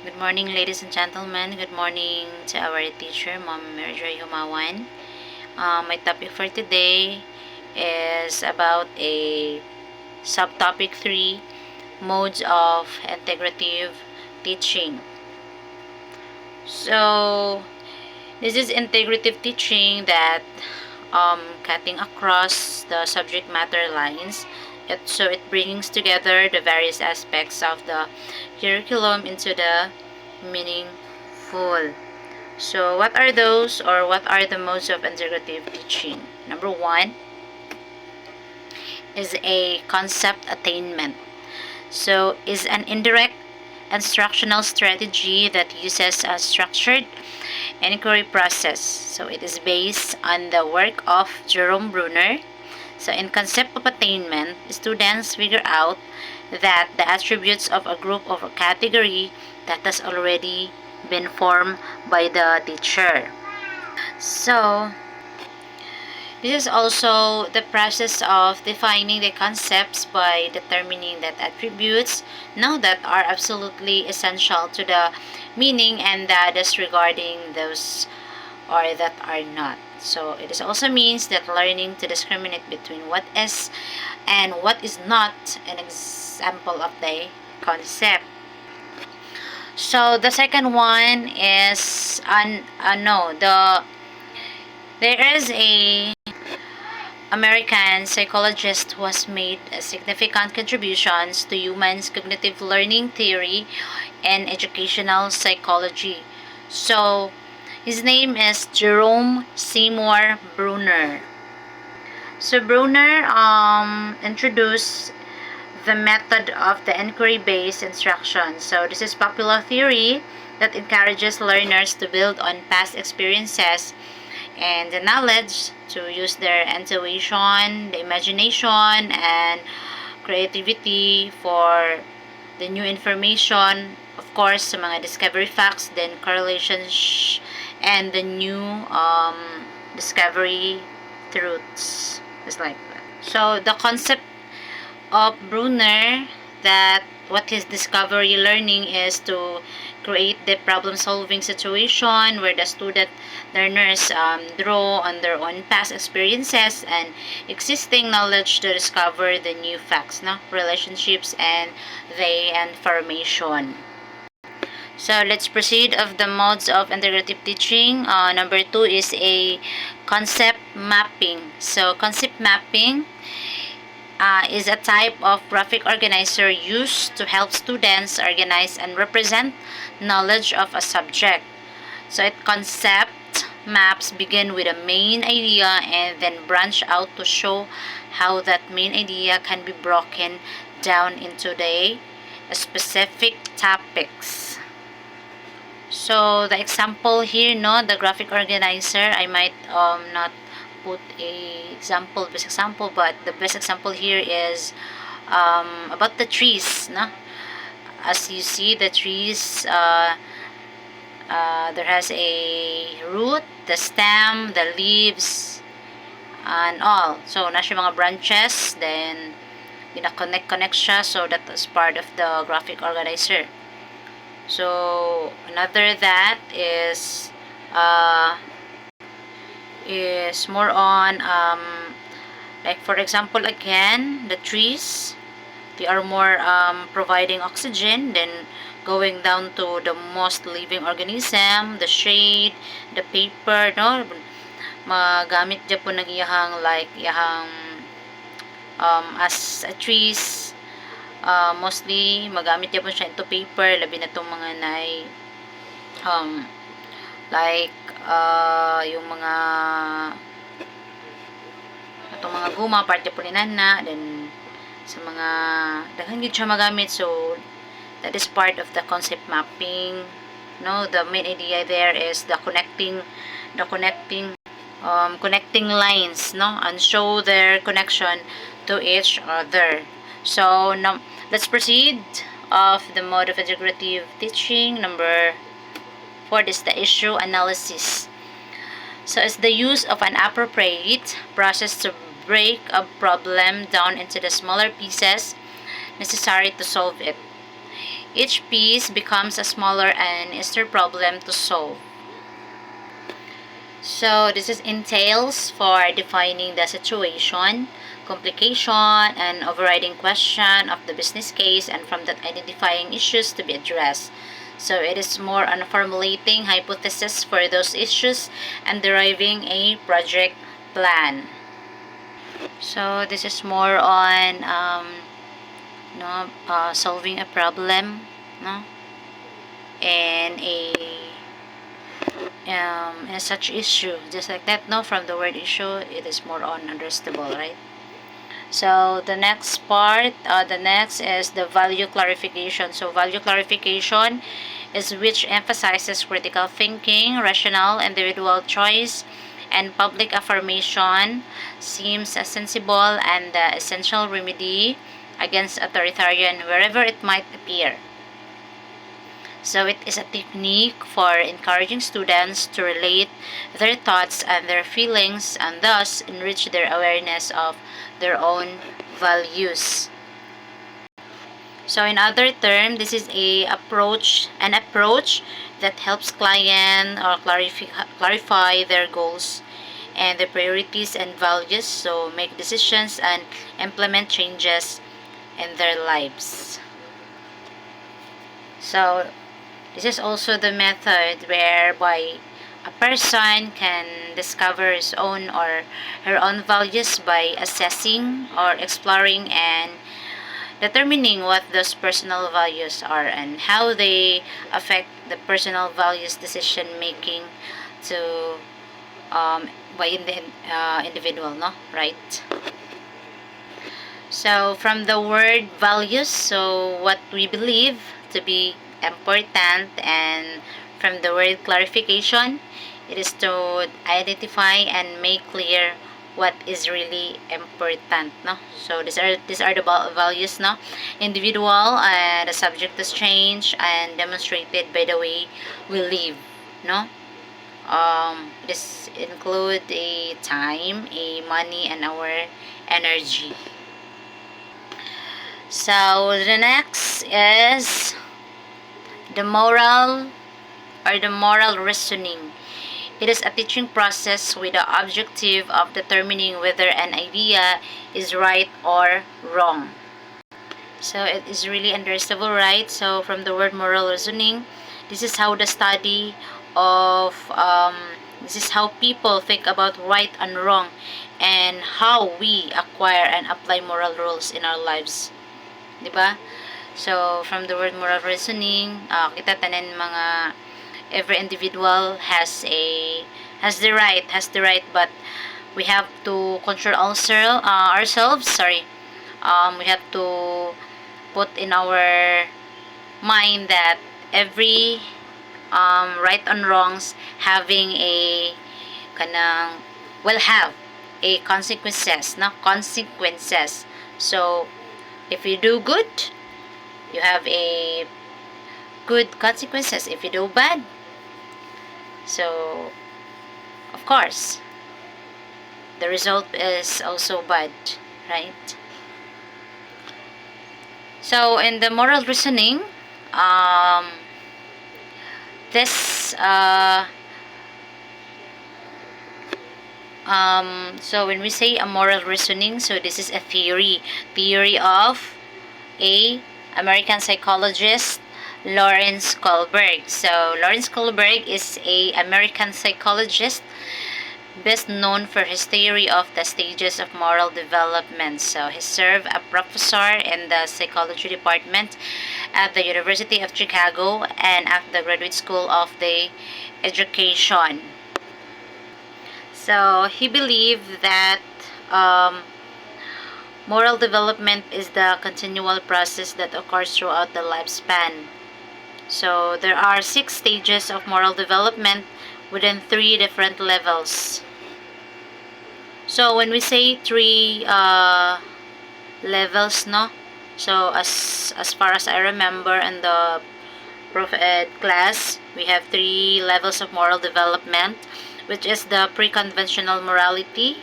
Good morning, ladies and gentlemen. Good morning to our teacher, Ma'am Mary Joy Humawan. My topic for today is about a subtopic 3, modes of integrative teaching. So, this is integrative teaching that cutting across the subject matter lines. It brings together the various aspects of the curriculum into the meaningful. So, what are those, or what are the modes of integrative teaching? Number one is a concept attainment. So, is an indirect instructional strategy that uses a structured inquiry process. So, it is based on the work of Jerome Bruner. So, in concept of attainment, students figure out that the attributes of a group of a category that has already been formed by the teacher. So, this is also the process of defining the concepts by determining that attributes now that are absolutely essential to the meaning and that disregarding those or that are not. So it is also means that learning to discriminate between what is and what is not an example of the concept. So the second one is there is a American psychologist who has made significant contributions to humans' cognitive learning theory and educational psychology. So, his name is Jerome Seymour Bruner. So, Bruner introduced the method of the inquiry-based instruction. So, this is popular theory that encourages learners to build on past experiences and the knowledge to use their intuition, the imagination, and creativity for the new information. Of course, sa mga discovery facts, then correlations, and the new discovery truths. Just like that. So, the concept of Bruner that what his discovery learning is to create the problem-solving situation where the student learners draw on their own past experiences and existing knowledge to discover the new facts, no? Relationships and the information. So let's proceed of the modes of integrative teaching. Number 2 is a concept mapping. So concept mapping is a type of graphic organizer used to help students organize and represent knowledge of a subject. So concept maps begin with a main idea and then branch out to show how that main idea can be broken down into the specific topics. So the example here, no, the graphic organizer, I might not put a best example, but the best example here is about the trees, no? As you see, the trees, there has a root, the stem, the leaves, and all. So, nasa mga branches, then connect siya, so that is part of the graphic organizer. So, another that is more on like for example, again, the trees, they are more providing oxygen, then going down to the most living organism, the shade, the paper, no, magamit dyan po nag-iyahang like iyahang as a trees, mostly magamit dyan po siya into paper, labi na itong mga nai like yung mga itong mga guma, part po ni nana, then sa mga daghan gid siya magamit. So that is part of the concept mapping, no? The main idea there is the connecting lines, no, and show their connection to each other. So now let's proceed of the mode of integrative teaching. Number 4 is the issue analysis. So it's the use of an appropriate process to break a problem down into the smaller pieces necessary to solve it. Each piece becomes a smaller and easier problem to solve. So this is entails for defining the situation, complication, and overriding question of the business case, and from that identifying issues to be addressed. So it is more on formulating hypotheses for those issues and deriving a project plan. So this is more on solving a problem, no, and a such issue, just like that, no, from the word issue it is more on understandable, right? So the next part, the next is the value clarification. So value clarification is which emphasizes critical thinking, rational individual choice, and public affirmation, seems a sensible and essential remedy against authoritarian wherever it might appear. So it is a technique for encouraging students to relate their thoughts and their feelings and thus enrich their awareness of their own values. So in other terms, this is an approach that helps client or clarify their goals and their priorities and values, so make decisions and implement changes in their lives. So this is also the method whereby a person can discover his own or her own values by assessing or exploring and determining what those personal values are and how they affect the personal values decision making to by the individual, no, right? So from the word values, so what we believe to be important, and from the word clarification, it is to identify and make clear what is really important, no. So these are the values, no, individual, the subject is change and demonstrated by the way we live, no. This include a time, a money, and our energy. So the next is the moral reasoning. It is a teaching process with the objective of determining whether an idea is right or wrong. So it is really understandable, right? So from the word moral reasoning, this is how the study of this is how people think about right and wrong and how we acquire and apply moral rules in our lives, di ba? So from the word moral reasoning, kita tanan mga every individual has the right, but we have to control ourselves, sorry. We have to put in our mind that every right and wrongs having a kanang will have a consequences, no, consequences. So if you do good, you have a good consequences. If you do bad, so of course the result is also bad, right? So in the moral reasoning, this so when we say a moral reasoning, so this is a theory of a American psychologist, Lawrence Kohlberg. So Lawrence Kohlberg is a American psychologist best known for his theory of the stages of moral development. So he served a professor in the psychology department at the University of Chicago and at the Graduate School of the Education. So he believed that moral development is the continual process that occurs throughout the lifespan. So there are 6 stages of moral development within 3 different levels. So when we say 3 levels, no, so as far as I remember in the Prof Ed class, we have 3 levels of moral development, which is the pre-conventional morality,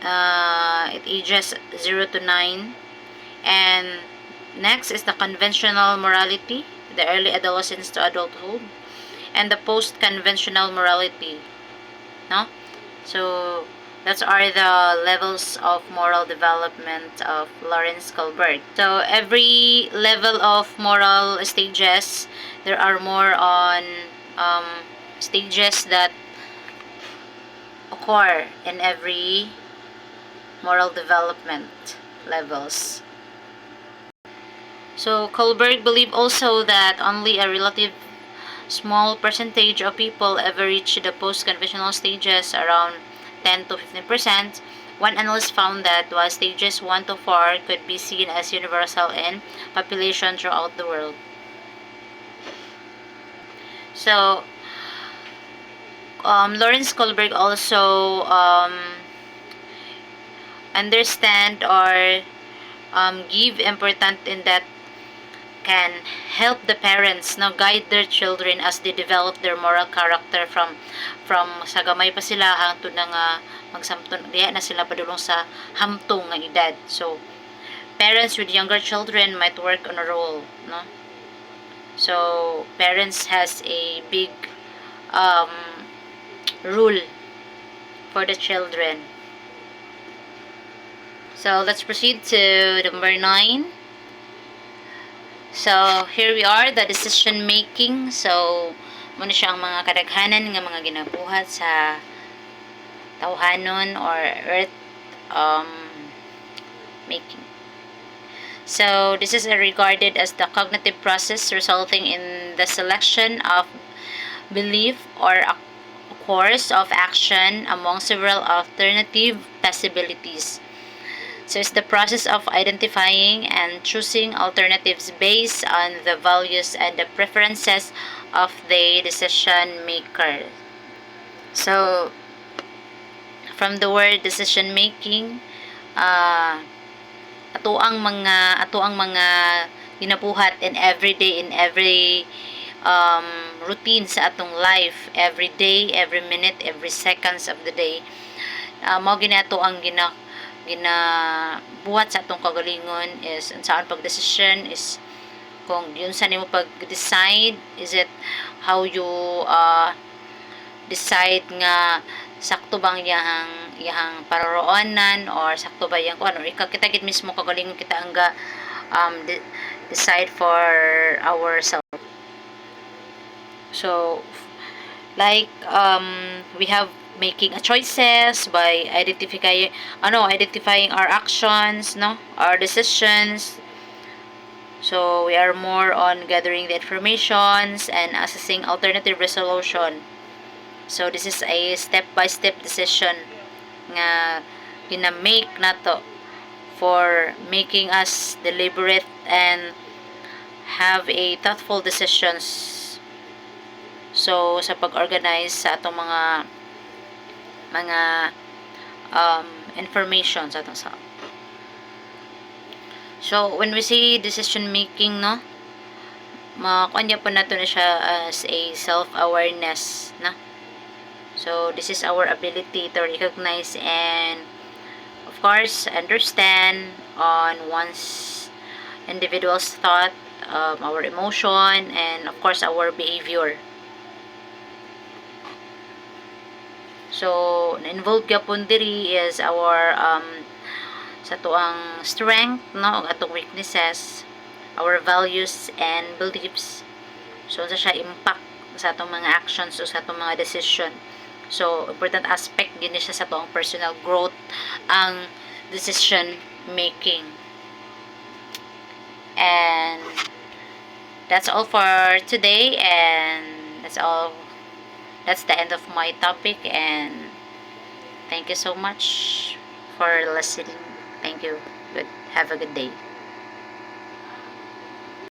at ages 0 to 9, and Next is the conventional morality, the early adolescence to adulthood, and the post-conventional morality. No? So, that are the levels of moral development of Lawrence Kohlberg. So, every level of moral stages, there are more on stages that occur in every moral development levels. So, Kohlberg believed also that only a relative small percentage of people ever reach the post-conventional stages, around 10 to 15%. One analyst found that while stages 1 to 4 could be seen as universal in population throughout the world. So, Lawrence Kohlberg also understand or give important in that can help the parents now guide their children as they develop their moral character from sa gamay pa sila hangtod na nga magsamton diya na sila padulong sa hamtong nga edad. So parents with younger children might work on a role, no? So parents has a big um, rule for the children. So let's proceed to number 9. So here we are, the decision making. So muna siya ang mga kadaghanan nga mga ginabuhat sa tawhanon or earth making. So this is regarded as the cognitive process resulting in the selection of belief or a course of action among several alternative possibilities. So it's the process of identifying and choosing alternatives based on the values and the preferences of the decision maker. So from the word decision making, ato ang mga ginabuhat in every day, in every routine sa atong life, every day, every minute, every seconds of the day. Mao ginato ang ginabuhat sa atong kagalingon is saan pagdesisyon is kung yun sa nimo pag-decide, is it how you decide nga sakto bang iyahang paroroonan or sakto ba yang ano kita gid mismo kagalingon kita ang decide for ourselves. So like we have making a choices by identifying our actions, no, our decisions. So we are more on gathering the informations and assessing alternative resolution. So this is a step-by-step decision nga gina-make nato for making us deliberate and have a thoughtful decisions. So sa pag-organize sa atong mga information sa atong sa. So when we say decision making, no, makunya po nato na siya as a self-awareness, na. So this is our ability to recognize and of course understand on one's individual's thought, our emotion, and of course our behavior. So na-involve gyapon diri is our sa tuang strength, no, atong weaknesses, our values and beliefs. So sa siya impact sa atong mga actions o sa atong mga decision. So important aspect gini siya sa tuang personal growth ang decision making. And that's all for today, and that's the end of my topic, and thank you so much for listening. Thank you. Have a good day.